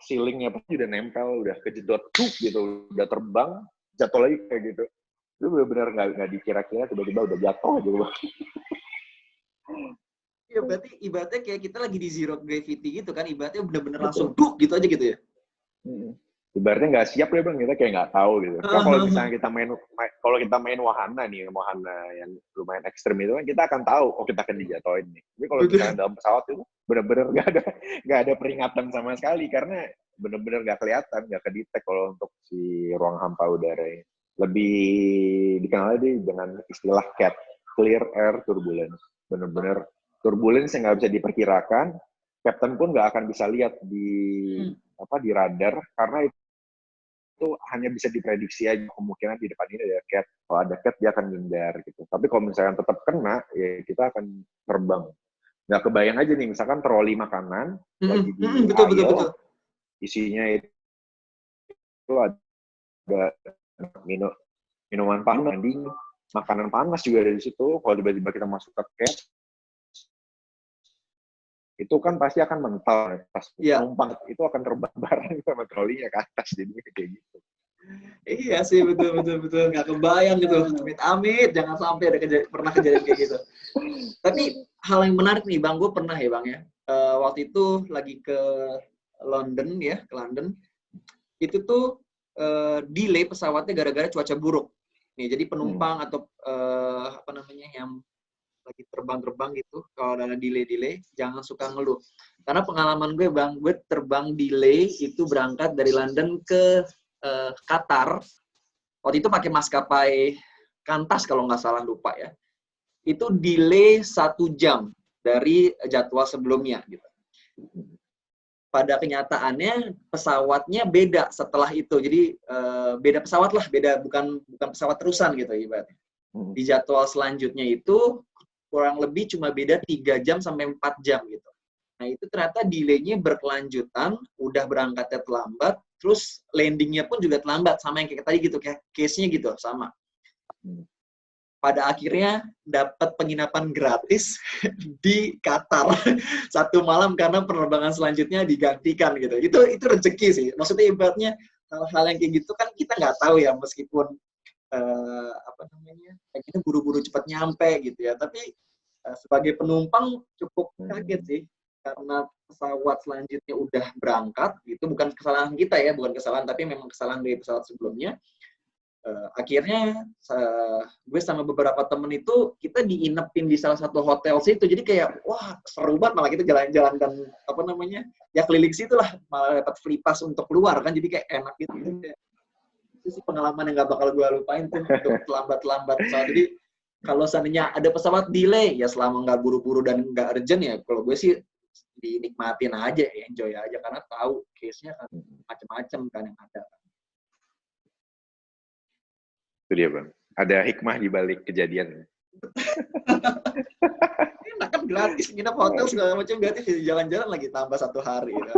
ceilingnya pasti udah nempel, udah kejedot gitu, udah terbang, jatuh lagi kayak gitu. Itu benar-benar nggak dikira-kira tiba-tiba udah jatuh aja Bang. Iya berarti ibaratnya kayak kita lagi di zero gravity gitu kan, ibaratnya benar-benar langsung gitu aja gitu ya. Ibaratnya nggak siap ya Bang, kita kayak nggak tahu gitu. Nah, kalau misalnya kita main wahana yang lumayan ekstrim itu kan kita akan tahu, kita akan dijatuhin nih. Tapi kalau misalnya dalam pesawat itu benar-benar nggak ada peringatan sama sekali karena benar-benar nggak kelihatan, nggak kedetek kalau untuk si ruang hampa udara ini. Lebih dikenal dengan istilah CAT, Clear Air Turbulence. Benar-benar turbulence yang nggak bisa diperkirakan, captain pun nggak akan bisa lihat di radar karena itu hanya bisa diprediksi aja kemungkinan di depan ini ada cat. Kalau ada cat dia akan menghindar gitu. Tapi kalau misalnya tetap kena, ya kita akan terbang. Nggak kebayang aja nih, misalkan troli makanan lagi di aisle, isinya itu ada minuman panas, makanan panas juga dari situ. Kalau tiba-tiba kita masuk ke cat, itu kan pasti akan mental. Pas penumpang itu akan terbang bareng sama trolinya ke atas, jadi kayak gitu. Iya sih, betul. Nggak kebayang gitu. Amit-amit, jangan sampai pernah kejadian kayak gitu. Tapi hal yang menarik nih Bang, gue pernah ya Bang ya, waktu itu lagi ke London ya, ke London, itu tuh delay pesawatnya gara-gara cuaca buruk. Nih, jadi penumpang atau yang lagi terbang gitu, kalau ada delay, jangan suka ngeluh. Karena pengalaman gue Bang, gue terbang delay itu berangkat dari London ke Qatar. Waktu itu pakai maskapai Qantas kalau nggak salah, lupa ya. Itu delay 1 jam dari jadwal sebelumnya gitu. Pada kenyataannya pesawatnya beda setelah itu. Jadi beda pesawat lah, bukan pesawat terusan gitu ibaratnya. Di jadwal selanjutnya itu kurang lebih cuma beda 3 jam sampai 4 jam gitu. Nah itu ternyata delay-nya berkelanjutan, udah berangkatnya terlambat, terus landing-nya pun juga terlambat, sama yang kayak tadi gitu, kayak case-nya gitu, sama. Pada akhirnya dapat penginapan gratis di Qatar 1 malam karena penerbangan selanjutnya digantikan gitu. Itu rezeki sih. Maksudnya ibaratnya hal-hal yang kayak gitu kan kita nggak tahu ya, meskipun apa namanya, pengennya buru-buru cepat nyampe gitu ya. Tapi sebagai penumpang cukup kaget sih karena pesawat selanjutnya udah berangkat. Itu bukan kesalahan kita ya, bukan kesalahan, tapi memang kesalahan dari pesawat sebelumnya. Akhirnya gue sama beberapa temen itu kita diinepin di salah satu hotel situ, jadi kayak wah seru banget, malah kita jalan-jalan dan apa namanya ya keliling situ lah, malah dapat free pass untuk keluar kan, jadi kayak enak gitu. Itu sih pengalaman yang gak bakal gue lupain tuh untuk terlambat pesawat. Jadi kalau seandainya ada pesawat delay ya selama nggak buru-buru dan nggak urgent ya, kalau gue sih dinikmatin aja, enjoy aja, karena tahu case-nya kan macam-macam kan yang ada. Itu dia Bang. Ada hikmah di balik kejadian. Enak kan, gratis, nginep hotel segala macam gratis, jalan-jalan lagi tambah 1 hari. Ya.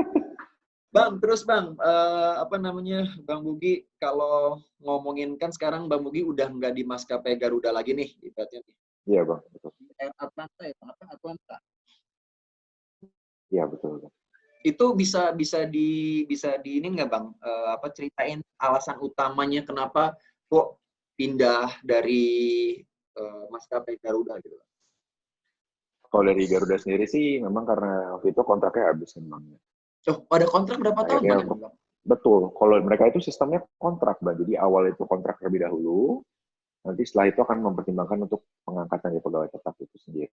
Bang, terus Bang, apa namanya, Bang Bugi, kalau ngomongin kan sekarang Bang Bugi udah nggak di maskapai Garuda lagi nih, ibaratnya nih. Iya Bang, betul. Air Atlanta ya, apa Atlanta? Iya betul Bang. Itu bisa di ini nggak Bang, apa ceritain alasan utamanya kenapa kok pindah dari maskapai Garuda gitu? Kalau dari Garuda sendiri sih memang karena waktu itu kontraknya habis memang. Oh, ada kontrak berapa tahun Akhirnya Bang? betul. Kalau mereka itu sistemnya kontrak Bang. Jadi awal itu kontrak terlebih dahulu, nanti setelah itu akan mempertimbangkan untuk pengangkatan dari pegawai tetap itu sendiri.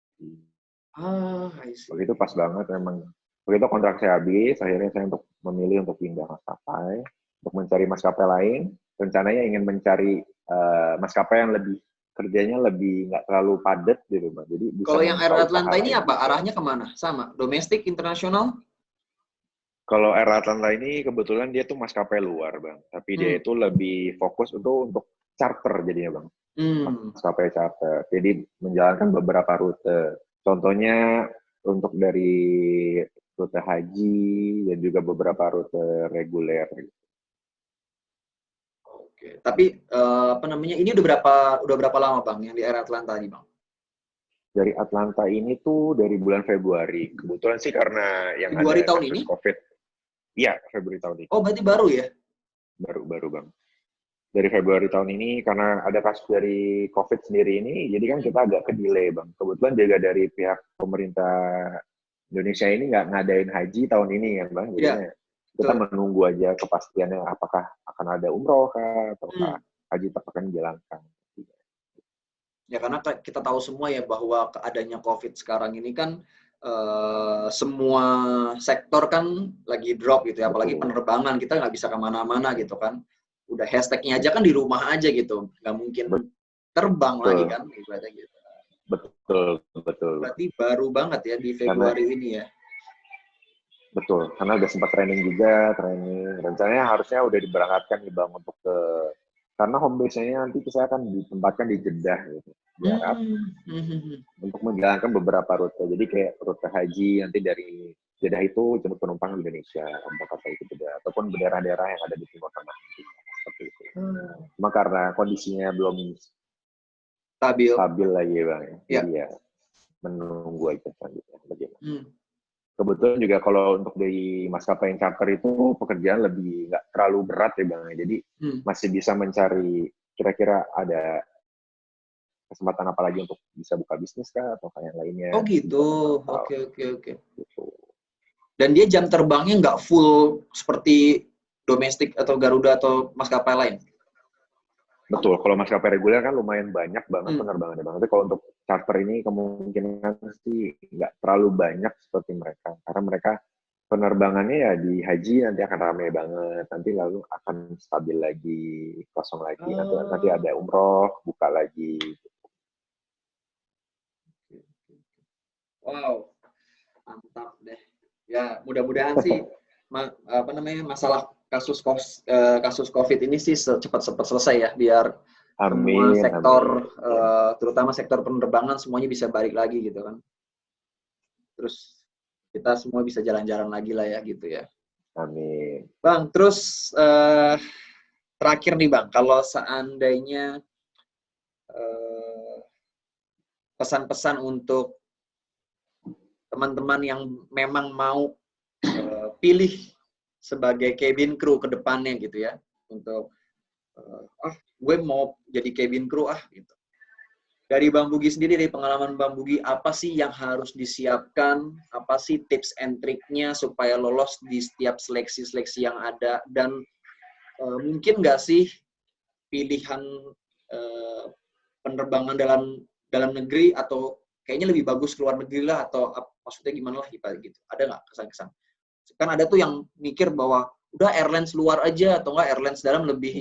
I see. Begitu pas banget memang. Begitu kontrak saya habis, akhirnya saya memilih untuk pindah maskapai, untuk mencari maskapai lain. Rencananya ingin mencari maskapai yang lebih kerjanya lebih nggak terlalu padat gitu Bang. Jadi bisa kalau yang Air membuka Atlanta usaha ini lain apa? juga. Arahnya kemana? Sama? Domestik, internasional? Kalau Air Atlanta ini kebetulan dia tuh maskapai luar Bang. Tapi dia itu lebih fokus untuk charter jadinya Bang. Maskapai charter. Jadi menjalankan beberapa rute. Contohnya untuk dari rute haji dan juga beberapa rute reguler. Oke. Tapi apa namanya? Ini udah berapa lama Bang yang di Air Atlanta nih Bang? Dari Atlanta ini tuh dari bulan Februari. Kebetulan sih karena yang Februari ada tahun kasus ini? COVID. Iya, Februari tahun ini. Oh, berarti baru ya? Baru Bang. Dari Februari tahun ini karena ada kasus dari COVID sendiri ini, jadi kan kita agak ke-delay Bang. Kebetulan juga dari pihak pemerintah Indonesia ini nggak ngadain haji tahun ini kan Bang. Jadi kita menunggu aja kepastiannya apakah akan ada umroh kah, ataukah haji tetap akan dijalankan. Ya karena kita tahu semua ya bahwa adanya COVID sekarang ini kan semua sektor kan lagi drop gitu ya, apalagi penerbangan kita nggak bisa kemana-mana gitu kan. Udah hashtagnya aja kan di rumah aja gitu, nggak mungkin terbang lagi kan, ibaratnya gitu. Betul. Berarti baru banget ya di Februari ini ya. Betul, karena udah sempat training. Rencananya harusnya udah diberangkatkan nih Bang untuk karena home base-nya nanti saya akan ditempatkan di Jeddah gitu. Untuk menjalankan beberapa rute. Jadi kayak rute haji nanti dari Jeddah itu jemput penumpang di Indonesia, Jakarta itu Jeddah, ataupun daerah-daerah yang ada di Timur Tengah seperti itu. Cuma karena kondisinya belum stabil lagi Bang. Jadi ya menunggu aja selanjutnya bagaimana. Kebetulan juga kalau untuk dari maskapai yang charter itu pekerjaan lebih nggak terlalu berat ya Bang. Jadi masih bisa mencari kira-kira ada kesempatan apa lagi untuk bisa buka bisnis kah atau kayak yang lainnya. Oh gitu. Oke. Gitu. Dan dia jam terbangnya nggak full seperti domestik atau Garuda atau maskapai lain? Betul, kalau maskapai reguler kan lumayan banyak banget penerbangannya Bang. Tapi kalau untuk charter ini kemungkinan sih nggak terlalu banyak seperti mereka. Karena mereka penerbangannya ya di haji nanti akan ramai banget. Nanti lalu akan stabil lagi, kosong lagi. Nanti ada umroh, buka lagi. Wow, mantap deh. Ya, mudah-mudahan sih masalah kasus COVID ini sih cepat selesai ya, biar semua sektor, terutama sektor penerbangan semuanya bisa balik lagi gitu kan. Terus kita semua bisa jalan-jalan lagi lah ya gitu ya. Amin. Bang, terus terakhir nih Bang, kalau seandainya pesan-pesan untuk teman-teman yang memang mau pilih sebagai cabin crew ke depannya gitu ya, untuk gue mau jadi cabin crew gitu. Dari Bang Bugi sendiri, dari pengalaman Bang Bugi, apa sih yang harus disiapkan? Apa sih tips and triknya supaya lolos di setiap seleksi-seleksi yang ada? Dan mungkin nggak sih pilihan penerbangan dalam negeri atau kayaknya lebih bagus keluar negeri lah, atau maksudnya gimana lah gitu? Ada nggak kesan-kesan? Kan ada tuh yang mikir bahwa udah airlines luar aja, atau enggak airlines dalam lebih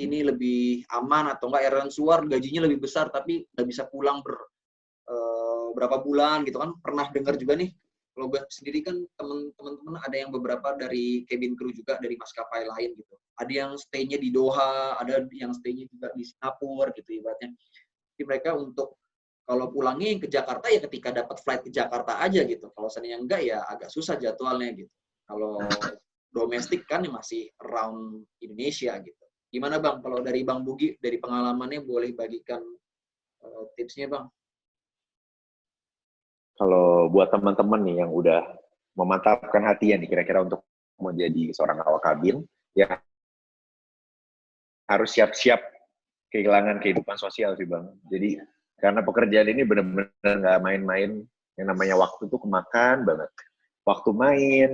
aman, atau enggak airlines luar gajinya lebih besar tapi nggak bisa pulang berapa bulan gitu kan. Pernah dengar juga nih, kalau gue sendiri kan teman-teman ada yang beberapa dari cabin crew juga dari maskapai lain gitu. Ada yang stay-nya di Doha, ada yang stay-nya juga di Singapura gitu ibaratnya. Jadi mereka untuk kalau pulangnya ke Jakarta ya ketika dapat flight ke Jakarta aja gitu. Kalau seandainya enggak ya agak susah jadwalnya gitu. Kalau domestik kan masih around Indonesia gitu. Gimana Bang, kalau dari Bang Bugi, dari pengalamannya boleh bagikan tipsnya Bang? Kalau buat teman-teman nih yang udah memantapkan hatinya nih kira-kira untuk menjadi seorang awak kabin, ya harus siap-siap kehilangan kehidupan sosial sih Bang. Jadi karena pekerjaan ini benar-benar nggak main-main, yang namanya waktu tuh kemakan banget. Waktu main,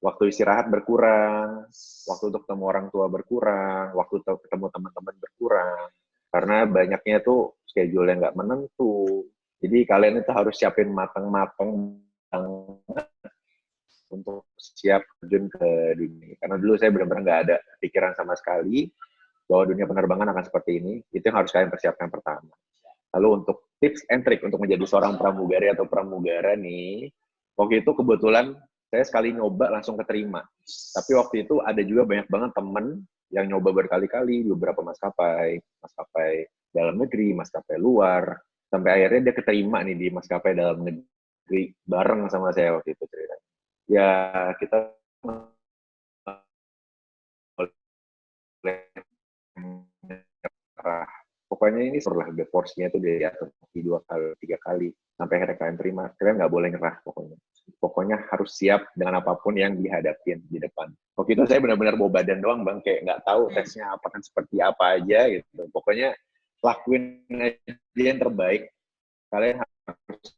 waktu istirahat berkurang, waktu untuk ketemu orang tua berkurang, waktu ketemu teman-teman berkurang. Karena banyaknya tuh schedule yang nggak menentu. Jadi kalian itu harus siapin matang-matang untuk siap terjun ke dunia. Karena dulu saya benar-benar nggak ada pikiran sama sekali bahwa dunia penerbangan akan seperti ini. Itu yang harus kalian persiapkan pertama. Lalu untuk tips and trick untuk menjadi seorang pramugari atau pramugara nih, waktu itu kebetulan saya sekali nyoba langsung keterima. Tapi waktu itu ada juga banyak banget temen yang nyoba berkali-kali di beberapa maskapai dalam negeri, maskapai luar, sampai akhirnya dia keterima nih di maskapai dalam negeri bareng sama saya waktu itu ceritanya. Ya kita pokoknya ini setelah porsinya itu dari atas 2 kali 3 kali sampai akhirnya kalian terima, kalian nggak boleh nyerah pokoknya harus siap dengan apapun yang dihadapin di depan. Waktu itu saya benar-benar bawa badan doang Bang, kayak nggak tahu tesnya apa kan seperti apa aja gitu. Pokoknya lakuin aja yang terbaik, kalian harus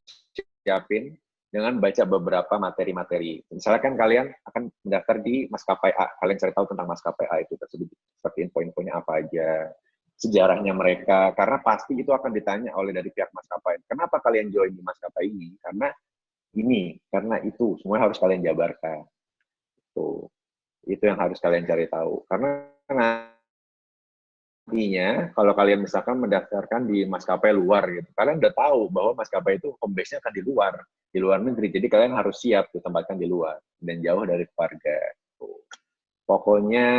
siapin dengan baca beberapa materi-materi. Misalnya kan kalian akan mendaftar di maskapai A, kalian cari tahu tentang maskapai A itu tersebut, seperti poin-poinnya apa aja, sejarahnya mereka, karena pasti itu akan ditanya oleh dari pihak maskapai. Kenapa kalian join di maskapai ini? Karena itu, semua harus kalian jabarkan. Itu yang harus kalian cari tahu. Karena nantinya, kalau kalian misalkan mendaftarkan di maskapai luar, gitu, kalian udah tahu bahwa maskapai itu home base-nya akan di luar negeri. Jadi kalian harus siap ditempatkan di luar dan jauh dari keluarga. Pokoknya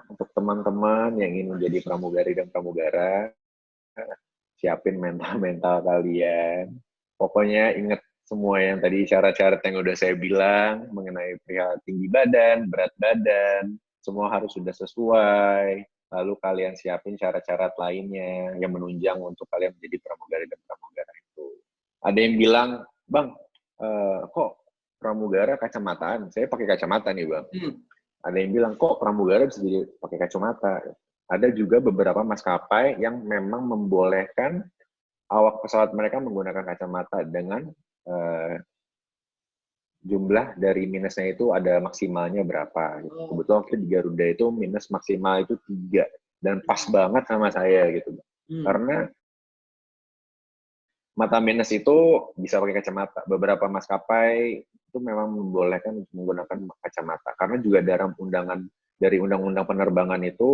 untuk teman-teman yang ingin menjadi pramugari dan pramugara, siapin mental-mental kalian. Pokoknya ingat semua yang tadi syarat-syarat yang udah saya bilang mengenai perihal tinggi badan, berat badan, semua harus sudah sesuai. Lalu kalian siapin syarat-syarat lainnya yang menunjang untuk kalian menjadi pramugari dan pramugara itu. Ada yang bilang, Bang, kok pramugara kacamataan? Saya pakai kacamata nih Bang. Ada yang bilang, kok pramugara bisa jadi pakai kacamata? Ada juga beberapa maskapai yang memang membolehkan awak pesawat mereka menggunakan kacamata dengan jumlah dari minusnya itu ada maksimalnya berapa. Gitu. Kebetulan waktu di Garuda itu minus maksimal itu 3. Dan pas banget sama saya gitu. Karena mata minus itu bisa pakai kacamata. Beberapa maskapai itu memang membolehkan menggunakan kacamata. Karena juga dari undang-undang penerbangan itu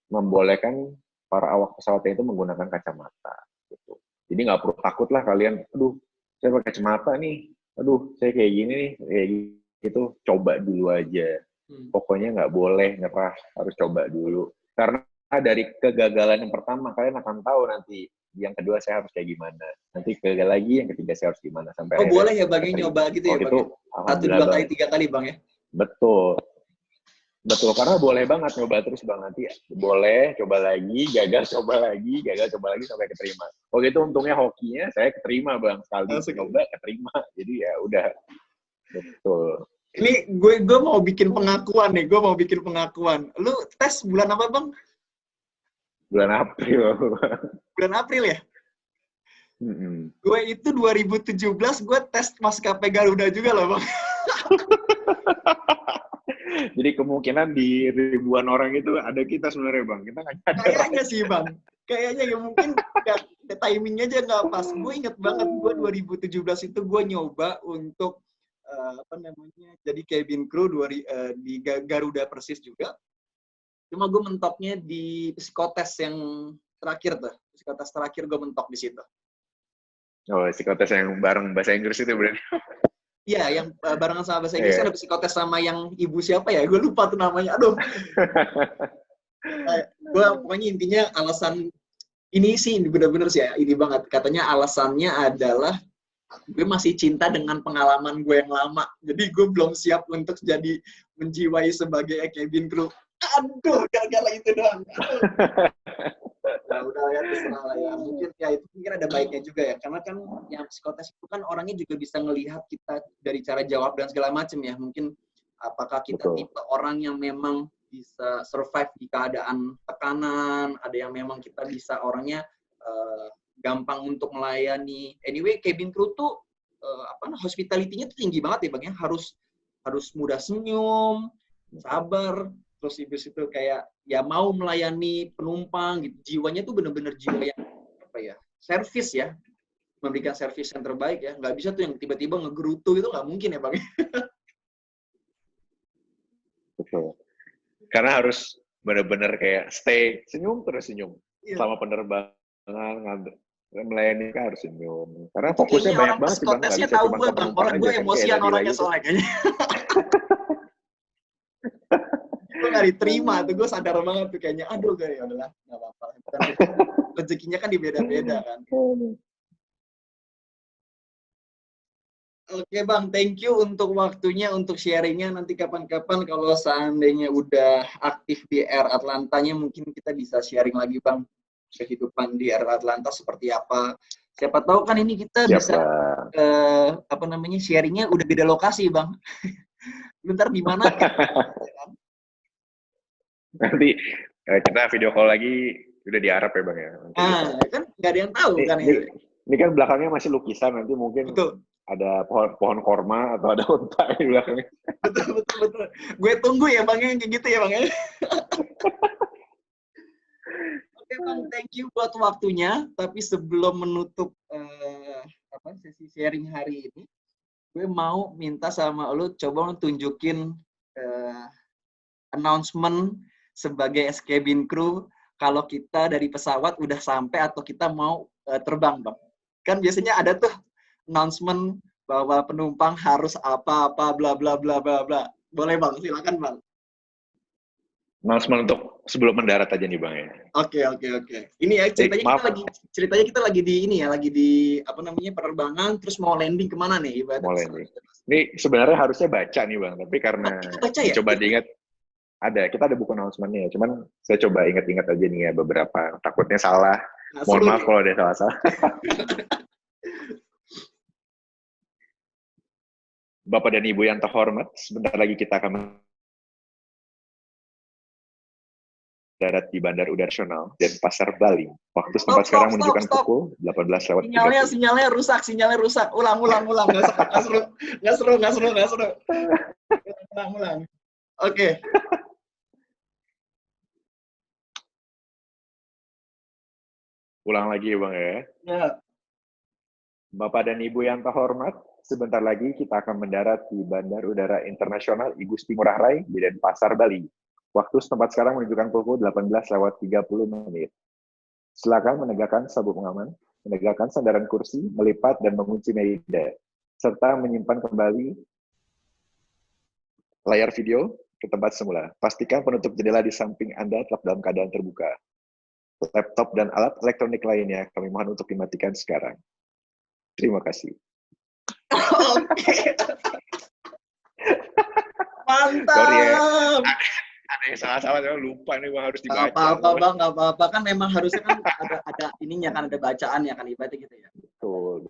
membolehkan para awak pesawatnya itu menggunakan kacamata. Gitu. Jadi nggak perlu takut lah kalian, aduh saya pakai kacamata nih, aduh saya kayak gini nih, kayak gitu. Coba dulu aja. Pokoknya nggak boleh nyerah, harus coba dulu. Karena dari kegagalan yang pertama, kalian akan tahu nanti yang kedua saya harus kayak gimana. Nanti gagal lagi, yang ketiga saya harus gimana. Sampai boleh ya Bang nyoba gitu ya Bang? Itu, 1, 2 kali, 3 kali Bang ya? Betul, karena boleh banget nyoba terus Bang, nanti boleh coba lagi, gagal coba lagi sampai keterima. Oke, itu untungnya hokinya saya keterima Bang, sekali coba keterima, jadi ya udah. Betul. Ini gue mau bikin pengakuan nih, Lu tes bulan apa Bang? Bulan April. Bulan April ya? Mm-mm. Gue itu 2017 gue tes maskapai Garuda juga loh Bang. Jadi kemungkinan di ribuan orang itu ada kita sebenarnya Bang. Kita nggak nyadar. Kayaknya sih Bang. Kayaknya ya mungkin timingnya aja nggak pas. Gue inget banget gue 2017 itu gue nyoba untuk jadi cabin crew di Garuda Persis juga. Cuma gue mentoknya di psikotes yang terakhir tuh. Psikotes terakhir gue mentok di situ. Oh, psikotes yang bareng bahasa Inggris itu berarti. Iya, yang barengan sama bahasa Inggris Iya. ada psikotes sama yang ibu siapa ya? Gue lupa tuh namanya. Aduh. Gue pokoknya intinya alasan ini sih bener-bener sih ya, ini banget. Katanya alasannya adalah gue masih cinta dengan pengalaman gue yang lama. Jadi gue belum siap untuk jadi menjiwai sebagai cabin crew. Aduh, gara-gara itu doang. Nah, udah ya terserah lah ya. Mungkin ya itu mungkin ada baiknya juga ya. Karena kan yang psikotes itu kan orangnya juga bisa ngelihat kita dari cara jawab dan segala macam ya. Mungkin apakah kita Betul. tipe orang yang memang bisa survive di keadaan tekanan, ada yang memang kita bisa orangnya gampang untuk melayani. Anyway, cabin crew tuh hospitality-nya tuh tinggi banget ya Bang ya. Harus mudah senyum, sabar, terus itu kayak ya mau melayani penumpang gitu. Jiwanya tuh bener-bener jiwa yang servis ya, memberikan servis yang terbaik ya. Nggak bisa tuh yang tiba-tiba ngegerutu itu nggak mungkin ya Bang. Betul. Karena harus benar-benar kayak stay senyum terus senyum selama penerbangan melayani kan harus senyum. Karena Itu fokusnya kayaknya banyak orang banget sih Bang, nggak psikotesnya bisa tahu cuma gue ke Bang. penumpang Orang aja gue kan kayak emosian tadi orangnya lagi. soalnya kayaknya. Gue nggak diterima tuh, gue sadar banget tuh kayaknya. Aduh, ya udahlah, nggak apa-apa. Rezekinya kan dibeda-beda kan. Oke Bang, thank you untuk waktunya, untuk sharingnya. Nanti kapan-kapan kalau seandainya udah aktif di Air Atlantanya, mungkin kita bisa sharing lagi Bang. Kehidupan di Air Atlanta seperti apa. Siapa tahu kan ini kita bisa sharingnya udah beda lokasi Bang. Bentar di mana? Nanti kita video call lagi udah di Arab ya Bang ya. Kan nggak ada yang tahu kan ya. Ini kan belakangnya masih lukisan, nanti mungkin Betul. ada pohon korma atau ada unta di belakangnya. Betul. Gue tunggu ya Bang, yang kayak gitu ya Bang ya. Oke Bang, thank you buat waktunya. Tapi sebelum menutup sesi sharing hari ini, gue mau minta sama lu coba tunjukin announcement sebagai cabin crew kalau kita dari pesawat udah sampai atau kita mau terbang Bang. Kan biasanya ada tuh announcement bahwa penumpang harus apa-apa bla bla bla bla bla. Boleh Bang, silakan Bang. Announcement untuk sebelum mendarat aja nih Bang ya. Oke. Ini ya ceritanya kita lagi di ini ya, lagi di penerbangan terus mau landing kemana nih? Mau landing. Ini sebenarnya harusnya baca nih Bang, tapi karena coba diingat kita ada buku announcement-nya, cuman saya coba ingat-ingat aja nih ya beberapa, takutnya salah. Mohon maaf kalau ada salah-salah. Bapak dan Ibu yang terhormat, sebentar lagi kita akan mendarat di Bandar Udara Nasional Denpasar, Bali. Waktu tempat sekarang menunjukkan pukul 18:30. Sinyalnya rusak. Ulang. Nggak seru. Ulang. Oke. Ulang lagi ya Bang ya. Ya. Bapak dan Ibu yang terhormat, sebentar lagi kita akan mendarat di Bandar Udara Internasional I Gusti Ngurah Rai di Denpasar, Bali. Waktu setempat sekarang menunjukkan pukul 18:30. Silakan menegakkan sabuk pengaman, menegakkan sandaran kursi, melipat dan mengunci meja, serta menyimpan kembali layar video ke tempat semula. Pastikan penutup jendela di samping Anda tetap dalam keadaan terbuka. Laptop dan alat elektronik lainnya kami mohon untuk dimatikan sekarang. Terima kasih. Oke. Mantap. Sorry ya. Ada yang salah-salah, saya lupa nih Bang, harus dibaca. Nggak apa-apa kan memang harusnya kan ada ininya kan, ada bacaannya kan ibaratnya gitu ya. Betul.